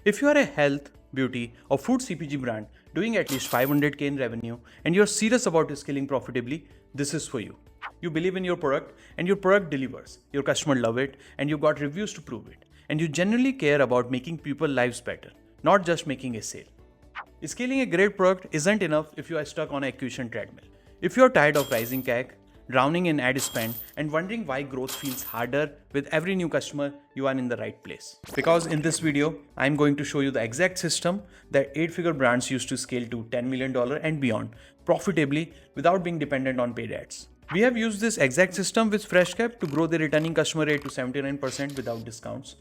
If you are a health, beauty, or food CPG brand doing at least 500k in revenue and you're serious about scaling profitably, this is for you. You believe in your product and your product delivers. Your customer love it and you got reviews to prove it. And you genuinely care about making people's lives better, not just making a sale. Scaling a great product isn't enough if you are stuck on an acquisition treadmill. If you are tired of rising CAC, drowning in ad spend, and wondering why growth feels harder with every new customer, you are in the right place. Because in this video, I'm going to show you the exact system that 8-figure brands use to scale to $10 million and beyond profitably without being dependent on paid ads. We have used this exact system with FreshCap to grow the returning customer rate to 79% without discounts.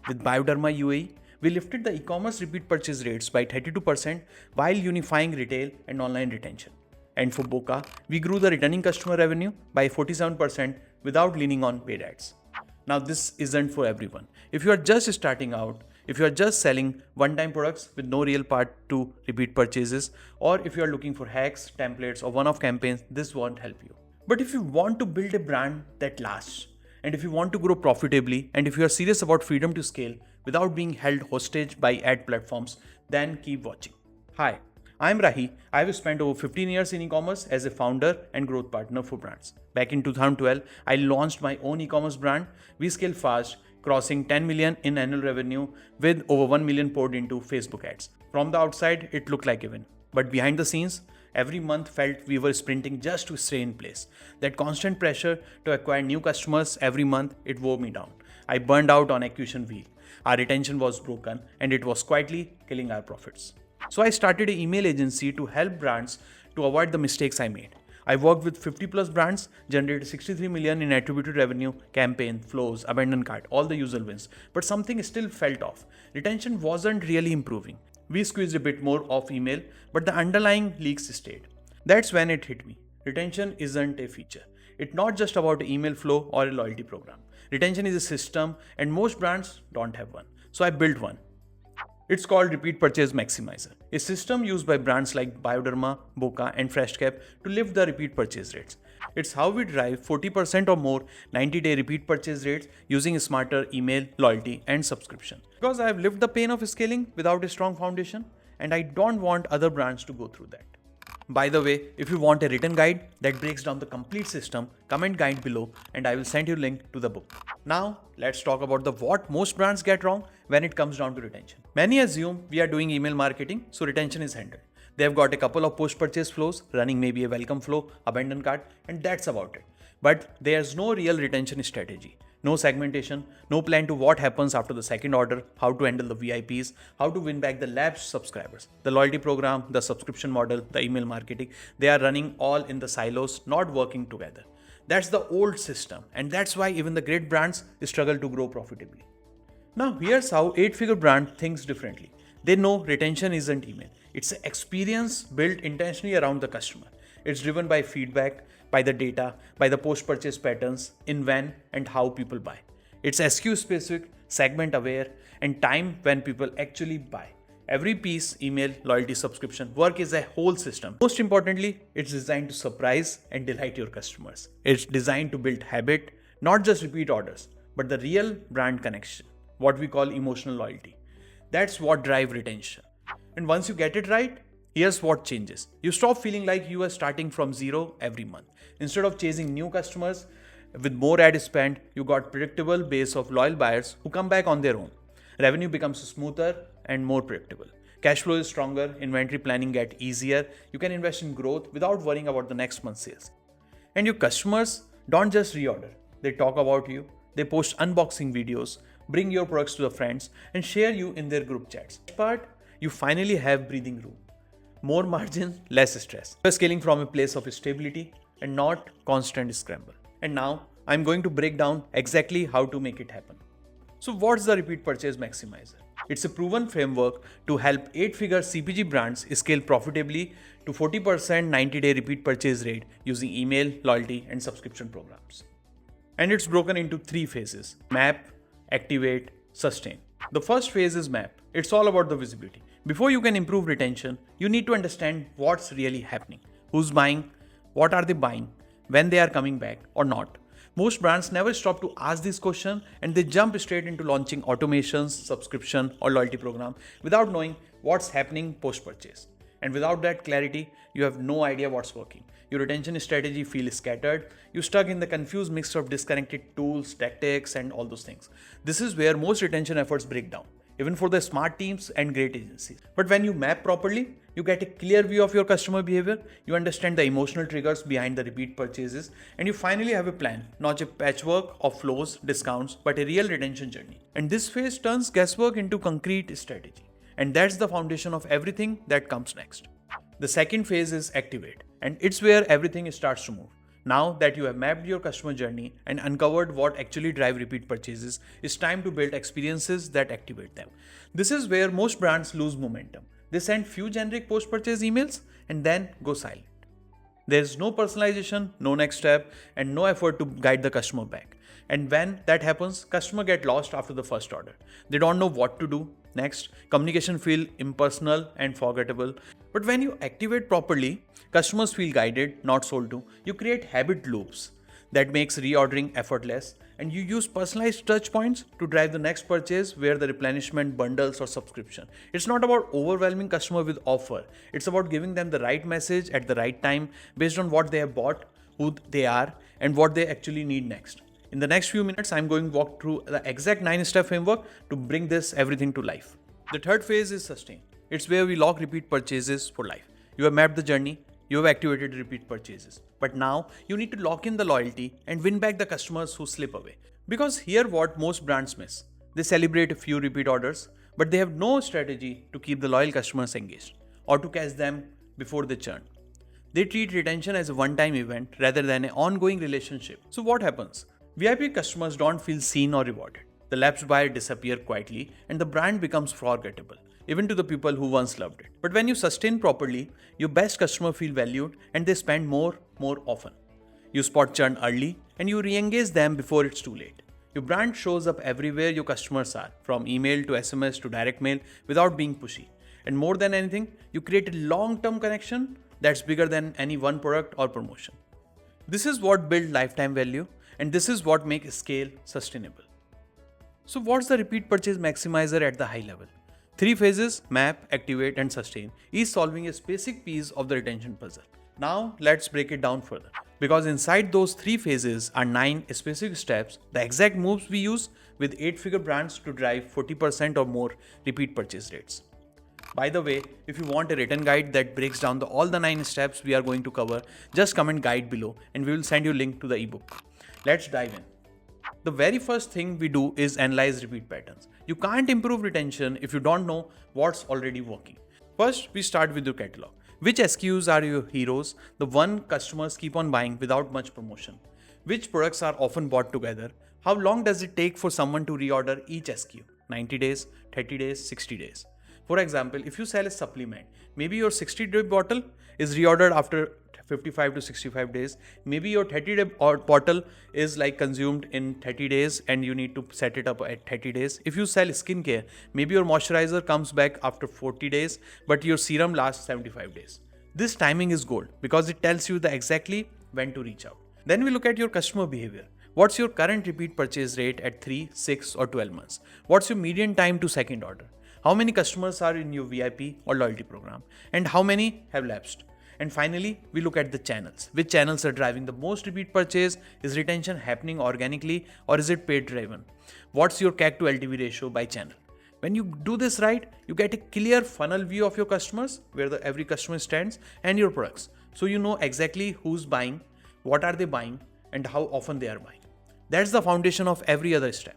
With Bioderma UAE, we lifted the e-commerce repeat purchase rates by 32% while unifying retail and online retention. And for Boka, we grew the returning customer revenue by 47% without leaning on paid ads. Now this isn't for everyone. If you are just starting out, if you are just selling one-time products with no real path to repeat purchases, or if you are looking for hacks, templates, or one-off campaigns, this won't help you. But if you want to build a brand that lasts, and if you want to grow profitably, and if you are serious about freedom to scale without being held hostage by ad platforms, then keep watching. Hi, I'm Rahi. I've spent over 15 years in e-commerce as a founder and growth partner for brands. Back in 2012, I launched my own e-commerce brand. We scaled fast, crossing 10 million in annual revenue with over 1 million poured into Facebook ads. From the outside, it looked like a win. But behind the scenes, every month felt we were sprinting just to stay in place. That constant pressure to acquire new customers every month, it wore me down. I burned out on acquisition wheel. Our retention was broken and it was quietly killing our profits. So I started an email agency to help brands to avoid the mistakes I made. I worked with 50 plus brands, generated 63 million in attributed revenue, campaign, flows, abandoned cart, all the usual wins. But something still felt off. Retention wasn't really improving. We squeezed a bit more off email, but the underlying leaks stayed. That's when it hit me. Retention isn't a feature. It's not just about an email flow or a loyalty program. Retention is a system and most brands don't have one. So I built one. It's called Repeat Purchase Maximizer, a system used by brands like Bioderma, Boka, and FreshCap to lift the repeat purchase rates. It's how we drive 40% or more 90-day repeat purchase rates using smarter email, loyalty, and subscription. Because I have lived the pain of scaling without a strong foundation, and I don't want other brands to go through that. By the way, if you want a written guide that breaks down the complete system, comment guide below and I will send you a link to the book. Now, let's talk about what most brands get wrong when it comes down to retention. Many assume we are doing email marketing, so retention is handled. They have got a couple of post-purchase flows, running maybe a welcome flow, abandoned cart, and that's about it. But there's no real retention strategy. No segmentation, no plan to what happens after the second order, how to handle the VIPs, how to win back the lapsed subscribers. The loyalty program, the subscription model, the email marketing, they are running all in the silos, not working together. That's the old system, and that's why even the great brands struggle to grow profitably. Now here's how 8-figure brand thinks differently. They know retention isn't email. It's an experience built intentionally around the customer. It's driven by feedback, by the data, by the post-purchase patterns in when and how people buy. It's SKU specific, segment aware, and time when people actually buy. Every piece, email, loyalty, subscription, work is a whole system. Most importantly, it's designed to surprise and delight your customers. It's designed to build habit, not just repeat orders, but the real brand connection, what we call emotional loyalty. That's what drives retention. And once you get it right, here's what changes. You stop feeling like you are starting from zero every month. Instead of chasing new customers with more ad spend, you got predictable base of loyal buyers who come back on their own. Revenue becomes smoother and more predictable. Cash flow is stronger, inventory planning gets easier. You can invest in growth without worrying about the next month's sales. And your customers don't just reorder. They talk about you. They post unboxing videos, bring your products to the friends, and share you in their group chats. Part, you finally have breathing room. More margin, less stress. We're scaling from a place of stability and not constant scramble. And now I'm going to break down exactly how to make it happen. So what's the repeat purchase maximizer? It's a proven framework to help 8-figure CPG brands scale profitably to 40% 90-day repeat purchase rate using email, loyalty, and subscription programs. And it's broken into 3 phases: map, activate, sustain. The first phase is map. It's all about the visibility. Before you can improve retention, you need to understand what's really happening. Who's buying? What are they buying? When they are coming back or not? Most brands never stop to ask this question and they jump straight into launching automations, subscription, or loyalty program without knowing what's happening post-purchase. And without that clarity, you have no idea what's working. Your retention strategy feels scattered. You're stuck in the confused mix of disconnected tools, tactics, and all those things. This is where most retention efforts break down, even for the smart teams and great agencies. But when you map properly, you get a clear view of your customer behavior, you understand the emotional triggers behind the repeat purchases, and you finally have a plan, not a patchwork of flows, discounts, but a real retention journey. And this phase turns guesswork into concrete strategy. And that's the foundation of everything that comes next. The second phase is Activate, and it's where everything starts to move. Now that you have mapped your customer journey and uncovered what actually drive repeat purchases, it's time to build experiences that activate them. This is where most brands lose momentum. They send few generic post-purchase emails and then go silent. There's no personalization, no next step, and no effort to guide the customer back. And when that happens, customer get lost after the first order. They don't know what to do next. Communication feel impersonal and forgettable. But when you activate properly, customers feel guided, not sold to. You create habit loops that makes reordering effortless, and you use personalized touch points to drive the next purchase, where the replenishment, bundles, or subscription. It's not about overwhelming customer with offer. It's about giving them the right message at the right time based on what they have bought, who they are, and what they actually need next. In the next few minutes, I'm going to walk through the exact 9-step framework to bring this everything to life. The third phase is Sustain. It's where we lock repeat purchases for life. You have mapped the journey, you have activated repeat purchases. But now you need to lock in the loyalty and win back the customers who slip away. Because here what most brands miss. They celebrate a few repeat orders, but they have no strategy to keep the loyal customers engaged or to catch them before they churn. They treat retention as a one-time event rather than an ongoing relationship. So what happens? VIP customers don't feel seen or rewarded. The lapsed buyer disappear quietly and the brand becomes forgettable, even to the people who once loved it. But when you sustain properly, your best customers feel valued and they spend more often. You spot churn early and you re-engage them before it's too late. Your brand shows up everywhere your customers are, from email to SMS to direct mail, without being pushy. And more than anything, you create a long-term connection that's bigger than any one product or promotion. This is what builds lifetime value, and this is what makes scale sustainable. So what's the repeat purchase maximizer at the high level? 3 phases: map, activate, and sustain, each solving a specific piece of the retention puzzle. Now let's break it down further. Because inside those 3 phases are 9 specific steps, the exact moves we use with 8-figure brands to drive 40% or more repeat purchase rates. By the way, if you want a written guide that breaks down all the 9 steps we are going to cover, just comment guide below and we will send you a link to the ebook. Let's dive in. The very first thing we do is analyze repeat patterns. You can't improve retention if you don't know what's already working. First, we start with your catalog. Which SKUs are your heroes, the one customers keep on buying without much promotion? Which products are often bought together? How long does it take for someone to reorder each SKU? 90 days, 30 days, 60 days. For example, if you sell a supplement, maybe your 60-day bottle is reordered after 55 to 65 days. Maybe your 30-day bottle is consumed in 30 days and you need to set it up at 30 days. If you sell skincare, maybe your moisturizer comes back after 40 days, but your serum lasts 75 days. This timing is gold because it tells you exactly when to reach out. Then we look at your customer behavior. What's your current repeat purchase rate at 3, 6, or 12 months? What's your median time to second order? How many customers are in your VIP or loyalty program? And how many have lapsed? And finally, we look at the channels. Which channels are driving the most repeat purchase? Is retention happening organically or is it paid driven? What's your CAC to LTV ratio by channel? When you do this right, you get a clear funnel view of your customers, where every customer stands, and your products. So you know exactly who's buying, what are they buying, and how often they are buying. That's the foundation of every other step.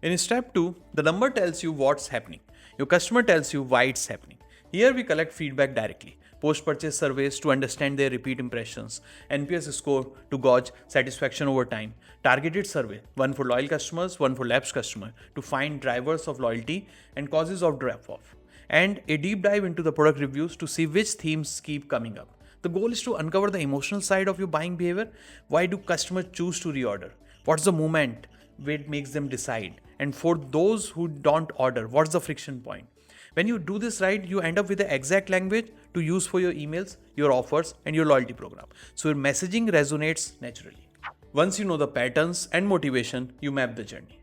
In step 2, the number tells you what's happening. Your customer tells you why it's happening. Here we collect feedback directly. Post-purchase surveys to understand their repeat impressions, NPS score to gauge satisfaction over time, targeted survey, one for loyal customers, one for lapsed customers, to find drivers of loyalty and causes of drop-off, and a deep dive into the product reviews to see which themes keep coming up. The goal is to uncover the emotional side of your buying behavior. Why do customers choose to reorder? What's the moment which makes them decide? And for those who don't order, what's the friction point? When you do this right, you end up with the exact language to use for your emails, your offers, and your loyalty program. So your messaging resonates naturally. Once you know the patterns and motivation, you map the journey.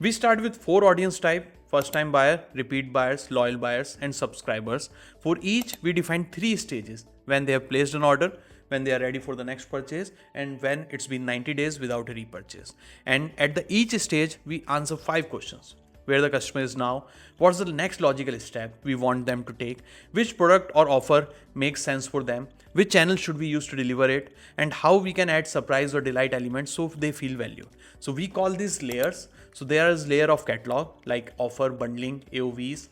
We start with 4 audience type: first time buyer, repeat buyers, loyal buyers, and subscribers. For each, we define 3 stages: when they have placed an order, when they are ready for the next purchase, and when it's been 90 days without a repurchase. And at each stage, we answer 5 questions: where the customer is now, what's the next logical step we want them to take, which product or offer makes sense for them, which channel should we use to deliver it, and how we can add surprise or delight elements so they feel valued. So we call these layers. So there is layer of catalog like offer, bundling, AOVs.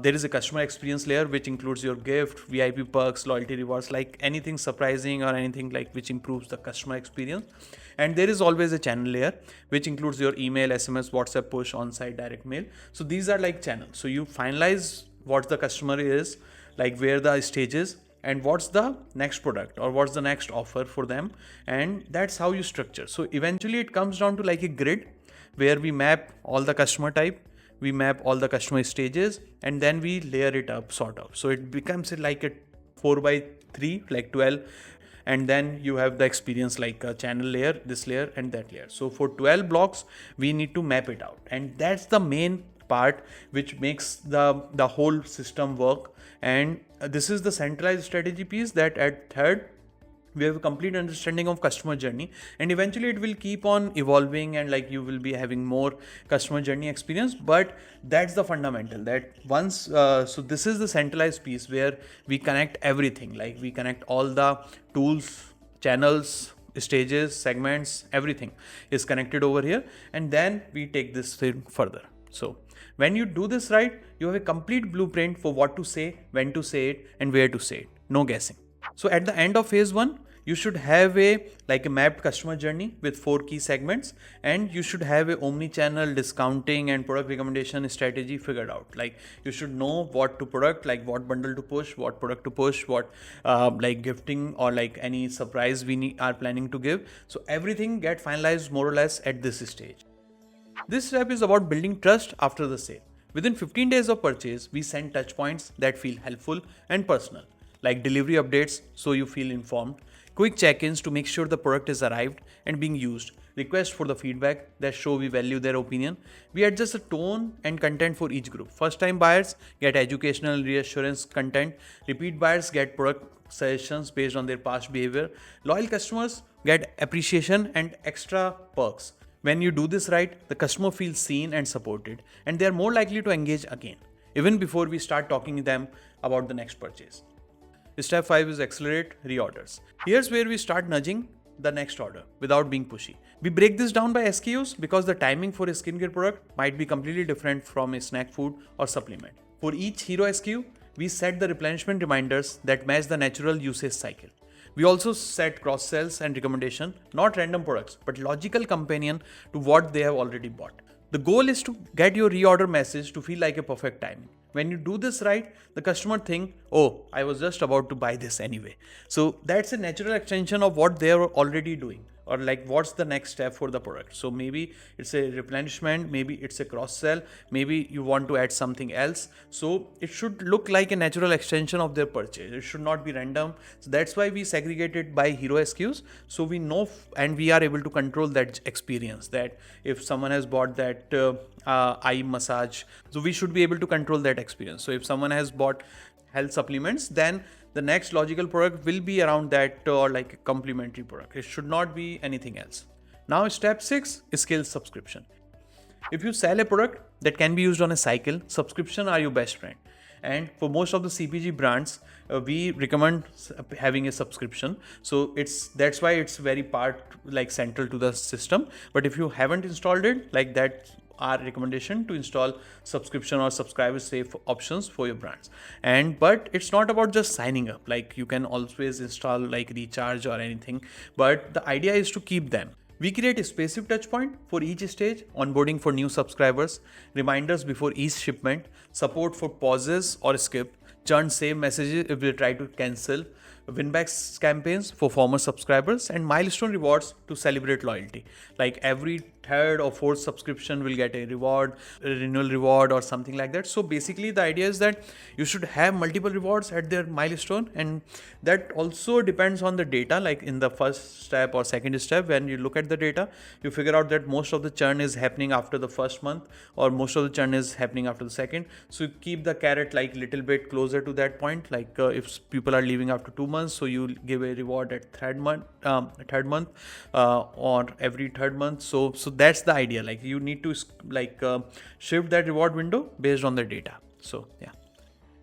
There is a customer experience layer which includes your gift, VIP perks, loyalty rewards, like anything surprising or anything like which improves the customer experience. And there is always a channel layer which includes your email, SMS, WhatsApp push, on-site direct mail. So these are like channels. So you finalize what the customer is, like where the stage is, and what's the next product or what's the next offer for them. And that's how you structure. So eventually it comes down to like a grid where we map all the customer type, we map all the customer stages, and then we layer it up sort of. So it becomes like a 4x3, like 12. And then you have the experience like a channel layer, this layer and that layer. So for 12 blocks, we need to map it out. And that's the main part which makes the whole system work. And this is the centralized strategy piece, that at third, we have a complete understanding of customer journey, and eventually it will keep on evolving and like you will be having more customer journey experience. But that's the fundamental, that once so this is the centralized piece where we connect everything, like we connect all the tools, channels, stages, segments, everything is connected over here, and then we take this thing further. So when you do this right, you have a complete blueprint for what to say, when to say it, and where to say it. No guessing. So at the end of phase 1, you should have a mapped customer journey with 4 key segments, and you should have a omni-channel discounting and product recommendation strategy figured out. Like you should know what to product, like what bundle to push, what product to push, what like gifting or like any surprise we are planning to give. So everything get finalized more or less at this stage. This step is about building trust after the sale. Within 15 days of purchase, we send touch points that feel helpful and personal, like delivery updates so you feel informed, quick check-ins to make sure the product is arrived and being used, requests for the feedback that show we value their opinion. We adjust the tone and content for each group. First-time buyers get educational reassurance content, repeat buyers get product suggestions based on their past behavior, loyal customers get appreciation and extra perks. When you do this right, the customer feels seen and supported, and they are more likely to engage again, even before we start talking to them about the next purchase. Step 5 is accelerate reorders. Here's where we start nudging the next order without being pushy. We break this down by SKUs because the timing for a skincare product might be completely different from a snack food or supplement. For each hero SKU, we set the replenishment reminders that match the natural usage cycle. We also set cross-sells and recommendation, not random products, but logical companion to what they have already bought. The goal is to get your reorder message to feel like a perfect timing. When you do this right, the customer think, oh, I was just about to buy this anyway. So that's a natural extension of what they are already doing, or like what's the next step for the product. So maybe it's a replenishment, maybe it's a cross sell, maybe you want to add something else. So it should look like a natural extension of their purchase. It should not be random. So that's why we segregate it by hero SKUs. So we know and we are able to control that experience, that if someone has bought that eye massage, so we should be able to control that experience. So if someone has bought health supplements, then the next logical product will be around that or like a complementary product. It should not be anything else. Now step 6 is scale subscription. If you sell a product that can be used on a cycle, subscription are your best friend. And for most of the CPG brands, we recommend having a subscription. So that's why it's very part like central to the system. But if you haven't installed it, like that, our recommendation to install subscription or subscriber safe options for your brands. But it's not about just signing up, like you can always install like recharge or anything, but the idea is to keep them. We create a specific touch point for each stage: onboarding for new subscribers, reminders before each shipment, support for pauses or skip, churn save messages if they try to cancel, winback campaigns for former subscribers, and milestone rewards to celebrate loyalty. Like every third or fourth subscription will get a reward, a renewal reward or something like that. So basically the idea is that you should have multiple rewards at their milestone, and that also depends on the data. Like in the first step or second step, when you look at the data, you figure out that most of the churn is happening after the first month, or most of the churn is happening after the second. So you keep the carrot like little bit closer to that point. Like if people are leaving after 2 months, so you give a reward at third month or every third month. So that's the idea. Like you need to shift that reward window based on the data. So yeah,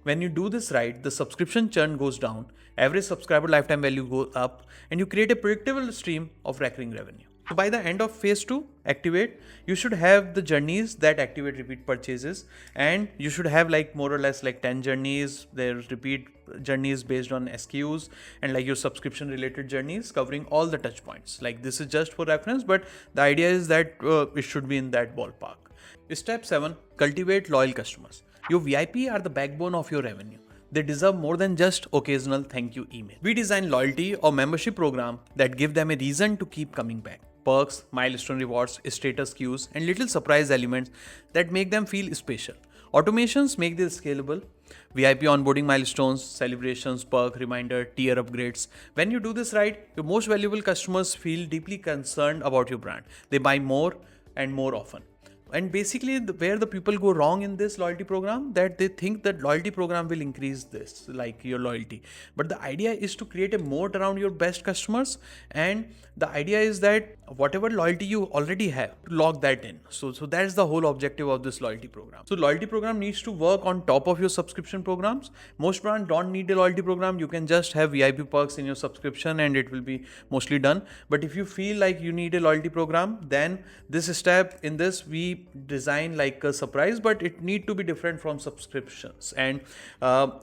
when you do this right, the subscription churn goes down, average subscriber lifetime value goes up, and you create a predictable stream of recurring revenue. So by the end of phase 2, activate, you should have the journeys that activate repeat purchases, and you should have like more or less like 10 journeys. There's repeat journeys based on SKUs, and like your subscription related journeys covering all the touch points. Like this is just for reference, but the idea is that it should be in that ballpark. Step 7, cultivate loyal customers. Your VIP are the backbone of your revenue. They deserve more than just occasional thank you email. We design loyalty or membership program that give them a reason to keep coming back. Perks, milestone rewards, status cues, and little surprise elements that make them feel special. Automations make this scalable. VIP onboarding milestones, celebrations, perk, reminder, tier upgrades. When you do this right, your most valuable customers feel deeply concerned about your brand. They buy more and more often. And basically where the people go wrong in this loyalty program, that they think that loyalty program will increase this, like your loyalty. But the idea is to create a moat around your best customers. And the idea is that whatever loyalty you already have, log that in. So that's the whole objective of this loyalty program. So loyalty program needs to work on top of your subscription programs. Most brands don't need a loyalty program. You can just have VIP perks in your subscription and it will be mostly done. But if you feel like you need a loyalty program, then this step in this, we design like a surprise, but it need to be different from subscriptions. And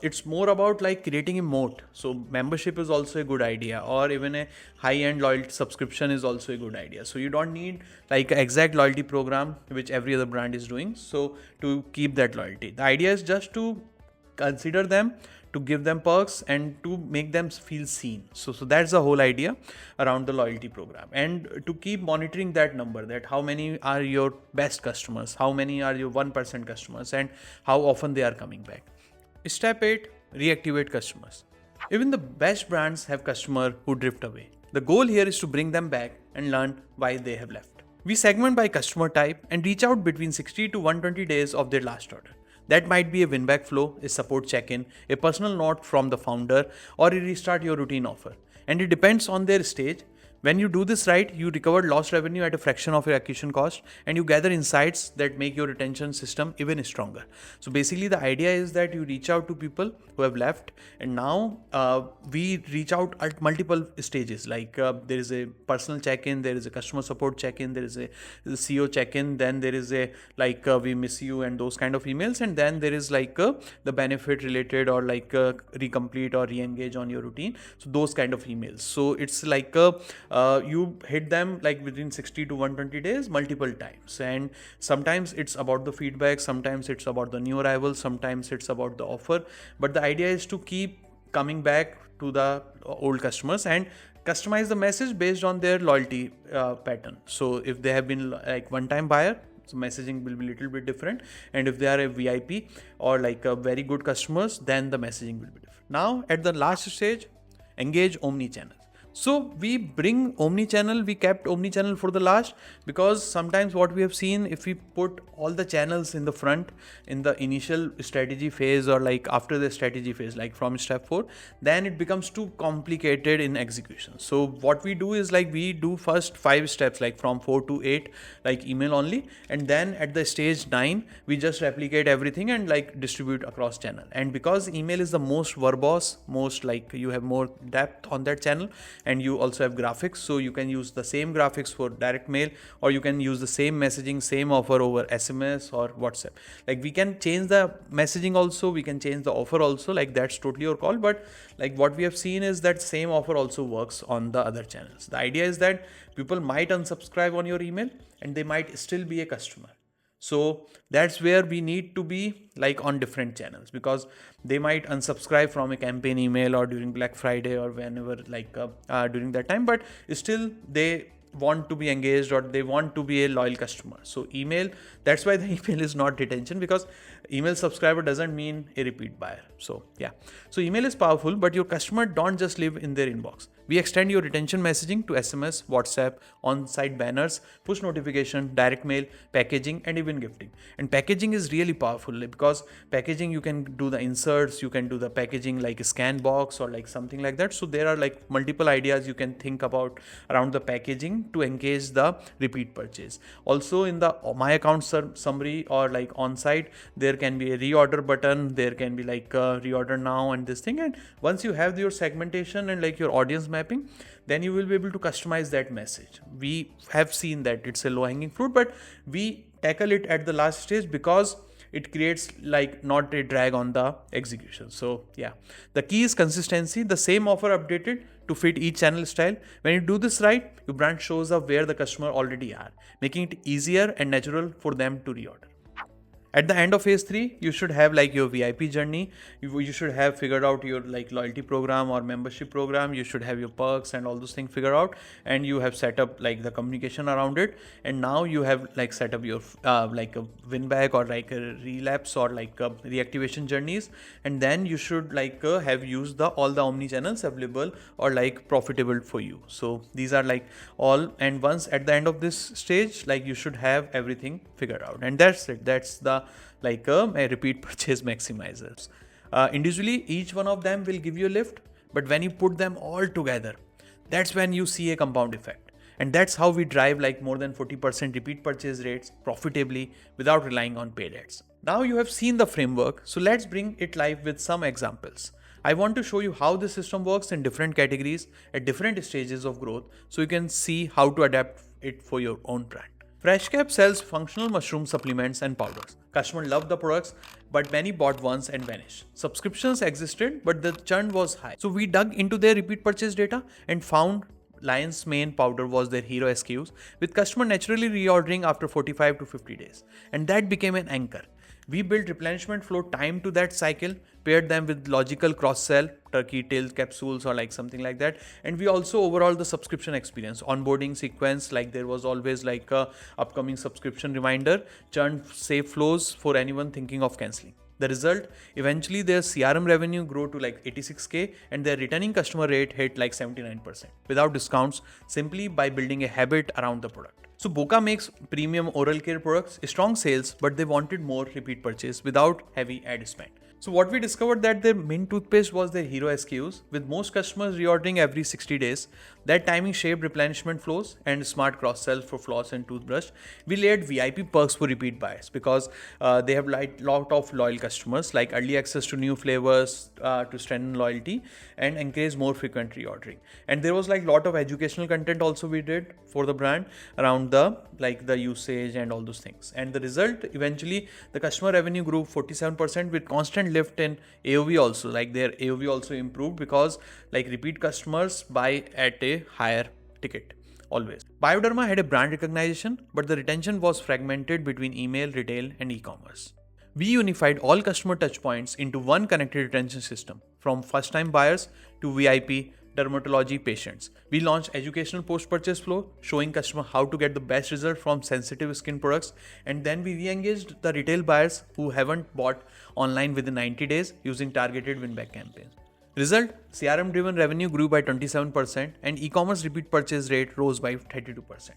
it's more about like creating a moat. So membership is also a good idea, or even a high-end loyalty subscription is also a good idea. So you don't need like an exact loyalty program which every other brand is doing, so to keep that loyalty. The idea is just to consider them, to give them perks, and to make them feel seen. So that's the whole idea around the loyalty program. And to keep monitoring that number, that how many are your best customers, how many are your 1% customers, and how often they are coming back. Step 8, reactivate customers. Even the best brands have customers who drift away. The goal here is to bring them back and learn why they have left. We segment by customer type and reach out between 60 to 120 days of their last order. That might be a winback flow, a support check-in, a personal note from the founder, or a restart your routine offer. And it depends on their stage. When you do this right, you recover lost revenue at a fraction of your acquisition cost, and you gather insights that make your retention system even stronger. So basically the idea is that you reach out to people who have left, and now we reach out at multiple stages. Like there is a personal check-in, there is a customer support check-in, there is a CEO check-in, then there is a we miss you and those kind of emails, and then there is like the benefit related or like recomplete or re-engage on your routine. So those kind of emails. So it's like you hit them like within 60 to 120 days multiple times, and sometimes it's about the feedback, sometimes it's about the new arrivals, sometimes it's about the offer. But the idea is to keep coming back to the old customers and customize the message based on their loyalty pattern. So if they have been like one-time buyer, so messaging will be a little bit different, and if they are a VIP or like a very good customers, then the messaging will be different. Now at the last stage, engage omni-channel. So we bring omni-channel, we kept omni-channel for the last, because sometimes what we have seen, if we put all the channels in the front in the initial strategy phase or like after the strategy phase, like from step 4, then it becomes too complicated in execution. So what we do is like we do first 5 steps, like from 4 to 8, like email only, and then at the stage 9, we just replicate everything and like distribute across channel. And because email is the most verbose, most like you have more depth on that channel, and you also have graphics, so you can use the same graphics for direct mail, or you can use the same messaging, same offer over SMS or WhatsApp. Like we can change the messaging also, we can change the offer also, like that's totally your call. But like what we have seen is that same offer also works on the other channels. The idea is that people might unsubscribe on your email and they might still be a customer. So that's where we need to be like on different channels, because they might unsubscribe from a campaign email or during Black Friday or whenever during that time, but still they want to be engaged or they want to be a loyal customer. So email, that's why the email is not retention, because email subscriber doesn't mean a repeat buyer. So yeah, so email is powerful, but your customer don't just live in their inbox. We extend your retention messaging to SMS, WhatsApp, on-site banners, push notification, direct mail, packaging, and even gifting. And packaging is really powerful, because packaging, you can do the inserts, you can do the packaging like a scan box or like something like that. So there are like multiple ideas you can think about around the packaging to engage the repeat purchase. Also in the my account summary or like on-site, there can be a reorder button, there can be like a reorder now and this thing. And once you have your segmentation and like your audience mapping, then you will be able to customize that message. We have seen that it's a low-hanging fruit, but we tackle it at the last stage because it creates like not a drag on the execution. So yeah, the key is consistency, the same offer updated to fit each channel style. When you do this right, your brand shows up where the customer already are, making it easier and natural for them to reorder. At the end of phase 3, you should have like your VIP journey. You should have figured out your like loyalty program or membership program. You should have your perks and all those things figured out, and you have set up like the communication around it. And now you have like set up your like a winback or like a relapse or like a reactivation journeys. And then you should like have used all the omni channels available or like profitable for you. So these are like all, and once at the end of this stage, like you should have everything figured out, and that's it. That's the like a repeat purchase maximizers. Individually, each one of them will give you a lift, but when you put them all together, that's when you see a compound effect. And that's how we drive like more than 40% repeat purchase rates profitably without relying on paid ads. Now you have seen the framework, so let's bring it live with some examples. I want to show you how the system works in different categories at different stages of growth, so you can see how to adapt it for your own brand. FreshCap sells functional mushroom supplements and powders. Customers love the products, but many bought once and vanished. Subscriptions existed, but the churn was high. So we dug into their repeat purchase data and found Lion's Mane powder was their hero SKUs, with customer naturally reordering after 45 to 50 days. And that became an anchor. We built replenishment flow time to that cycle, paired them with logical cross-sell, turkey tail capsules or like something like that. And we also overall the subscription experience, onboarding sequence, like there was always like a upcoming subscription reminder, churn safe flows for anyone thinking of canceling. The result, eventually their CRM revenue grew to like 86K and their returning customer rate hit like 79% without discounts, simply by building a habit around the product. So Boka makes premium oral care products, strong sales, but they wanted more repeat purchase without heavy ad spend. So what we discovered that their mint toothpaste was their hero SKUs, with most customers reordering every 60 days. That timing shaped replenishment flows and smart cross-sell for floss and toothbrush. We layered VIP perks for repeat buyers because they have like lot of loyal customers, like early access to new flavors to strengthen loyalty and encourage more frequent reordering. And there was like lot of educational content also we did for the brand around the like the usage and all those things. And the result, eventually the customer revenue grew 47% with constant lift in AOV also. Like their AOV also improved because like repeat customers buy at a higher ticket always. Bioderma had a brand recognition, but the retention was fragmented between email, retail, and e-commerce. We unified all customer touchpoints into one connected retention system, from first-time buyers to VIP dermatology patients. We launched educational post-purchase flow, showing customer how to get the best result from sensitive skin products, and then we re-engaged the retail buyers who haven't bought online within 90 days using targeted win-back campaigns. Result, CRM-driven revenue grew by 27% and e-commerce repeat purchase rate rose by 32%,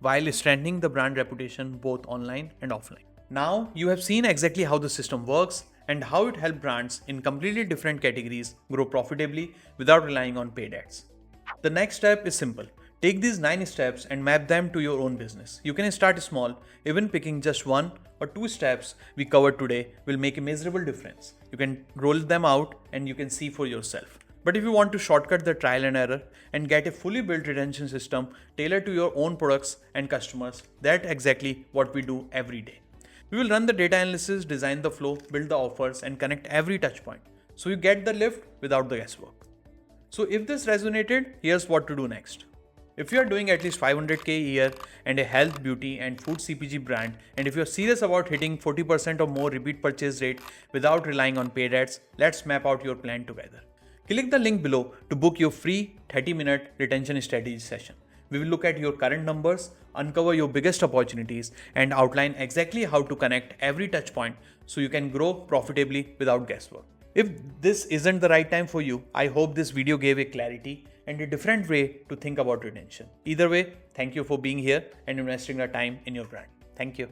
while strengthening the brand reputation both online and offline. Now, you have seen exactly how the system works and how it helps brands in completely different categories grow profitably without relying on paid ads. The next step is simple. Take these 9 steps and map them to your own business. You can start small, even picking just 1 or 2 steps we covered today will make a measurable difference. You can roll them out and you can see for yourself. But if you want to shortcut the trial and error and get a fully built retention system tailored to your own products and customers, that's exactly what we do every day. We will run the data analysis, design the flow, build the offers, and connect every touch point, so you get the lift without the guesswork. So if this resonated, here's what to do next. If you are doing at least 500k a year and a health, beauty and food CPG brand, and if you're serious about hitting 40% or more repeat purchase rate without relying on paid ads, let's map out your plan together. Click the link below to book your free 30-minute retention strategy session. We will look at your current numbers, uncover your biggest opportunities, and outline exactly how to connect every touch point so you can grow profitably without guesswork. If this isn't the right time for you, I hope this video gave a clarity and a different way to think about retention. Either way, thank you for being here and investing your time in your brand. Thank you.